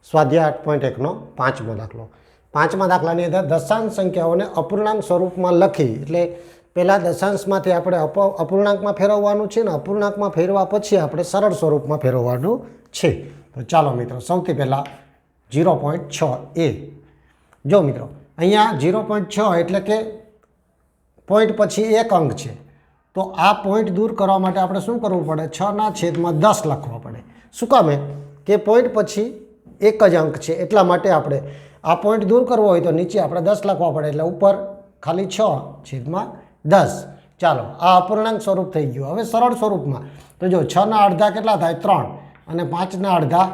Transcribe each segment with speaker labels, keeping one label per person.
Speaker 1: સ્વાધ્યાય 8.1નો 5મો દાખલો. 5મા દાખલાની અંદર દશાંશ સંખ્યાઓને અપૂર્ણાંક સ્વરૂપમાં લખી એટલે પહેલાં દશાંશમાંથી આપણે અપૂર્ણાંકમાં ફેરવવાનું છે ને અપૂર્ણાંકમાં ફેરવા પછી આપણે સરળ સ્વરૂપમાં ફેરવવાનું છે. તો ચાલો મિત્રો, સૌથી પહેલાં 0.6a. જો મિત્રો, અહીંયા 0.6 એટલે કે પોઈન્ટ પછી એક અંક છે. તો આ પોઈન્ટ દૂર કરવા માટે આપણે શું કરવું પડે? 6/10 લખવા પડે. શું કામે? કે પોઈન્ટ પછી એક જ અંક છે એટલા માટે આપણે આ પોઈન્ટ દૂર કરવો હોય તો નીચે આપણે 10 લખવા પડે, એટલે ઉપર ખાલી 6/10. ચાલો, આ અપૂર્ણાંક સ્વરૂપ થઈ ગયું. હવે સરળ સ્વરૂપમાં તો જો 6ના અડધા કેટલા થાય? 3. અને 5ના અડધા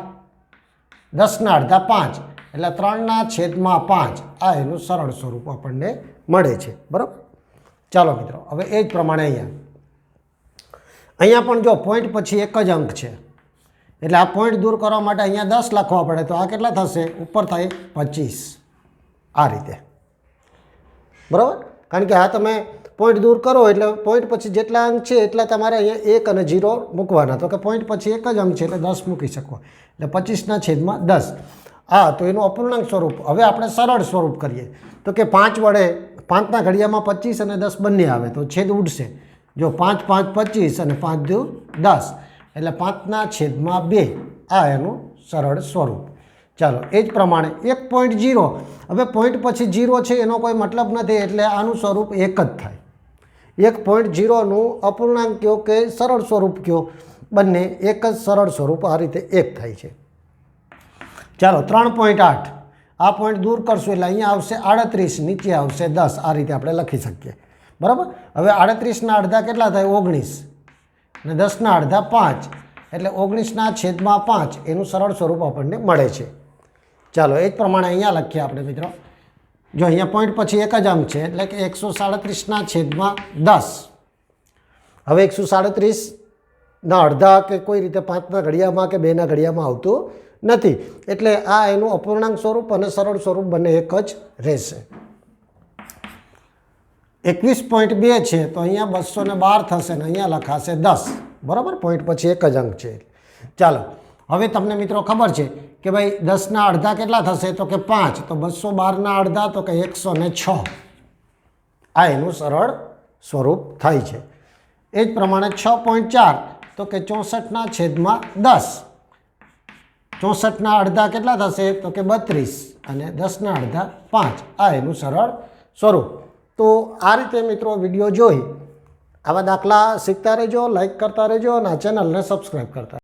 Speaker 1: 10ના અડધા 5, એટલે 3/5. આ એનું સરળ સ્વરૂપ આપણને મળે છે. બરાબર. ચાલો મિત્રો, હવે એ જ પ્રમાણે અહીંયા પણ જો પોઈન્ટ પછી એક જ અંક છે એટલે આ પોઈન્ટ દૂર કરવા માટે અહીંયા 10 લખવા પડે. તો આ કેટલા થશે? ઉપર થાય 25. આ રીતે. બરાબર. કારણ કે આ તમે પોઈન્ટ દૂર કરો એટલે પોઈન્ટ પછી જેટલા અંક છે એટલા તમારે અહીંયા 1 અને 0 મૂકવાના. તો કે પોઈન્ટ પછી એક જ અંક છે એટલે 10 મૂકી શકો, એટલે 25/10. હા, તો એનું અપૂર્ણાંક સ્વરૂપ. હવે આપણે સરળ સ્વરૂપ કરીએ તો કે 5 વડે 5ના ઘડિયામાં 25 અને 10 બંને આવે તો છેદ ઉડશે. જો 5 5 25 અને 5 દુ 10, એટલે 5/2. આ એનું સરળ સ્વરૂપ. ચાલો, એ જ પ્રમાણે 1.0. હવે પોઈન્ટ પછી 0 છે એનો કોઈ મતલબ નથી એટલે આનું સ્વરૂપ એક જ થાય. 1.0નું અપૂર્ણાંક કયો કે સરળ સ્વરૂપ કયો, બંને એક જ સરળ સ્વરૂપ આ રીતે એક થાય છે. ચાલો, 3.8. આ પોઈન્ટ દૂર કરશું એટલે અહીંયા આવશે 38, નીચે આવશે 10. આ રીતે આપણે લખી શકીએ. બરાબર. હવે 38ના અડધા કેટલા થાય? 19. અને 10ના અડધા 5, એટલે 19/5 એનું સરળ સ્વરૂપ આપણને મળે છે. ચાલો, એ જ પ્રમાણે અહીંયા લખીએ આપણે મિત્રો. જો અહીંયા પોઈન્ટ પછી એક જ અંક છે એટલે કે 137/10. હવે 137ના અડધા કે કોઈ રીતે 5ના ઘડિયામાં કે 2ના ઘડિયામાં આવતું નથી, એટલે આ એનું અપૂર્ણાંક સ્વરૂપ અને સરળ સ્વરૂપ બંને એક જ રહેશે. 21.2 છે તો અહીંયા 212 થશે ને અહીંયા લખાશે 10. બરાબર. પોઈન્ટ પછી એક જ અંક છે. ચાલો, હવે તમને મિત્રો ખબર છે કે ભાઈ 10ના અડધા કેટલા થશે? તો કે 5. તો 212ના અડધા તો કે 106. આ એનું સરળ સ્વરૂપ થાય છે. એ જ પ્રમાણે 6.4 તો કે 64/10. 64ના અડધા કેટલા થશે? તો કે 32 અને 10ના અડધા 5. આ એનું સરળ સ્વરૂપ. તો આ રીતે મિત્રો વિડીયો જોઈ આવા દાખલા શીખતા રહેજો, લાઈક કરતા રહેજો અને આ ચેનલને સબસ્ક્રાઈબ કરતા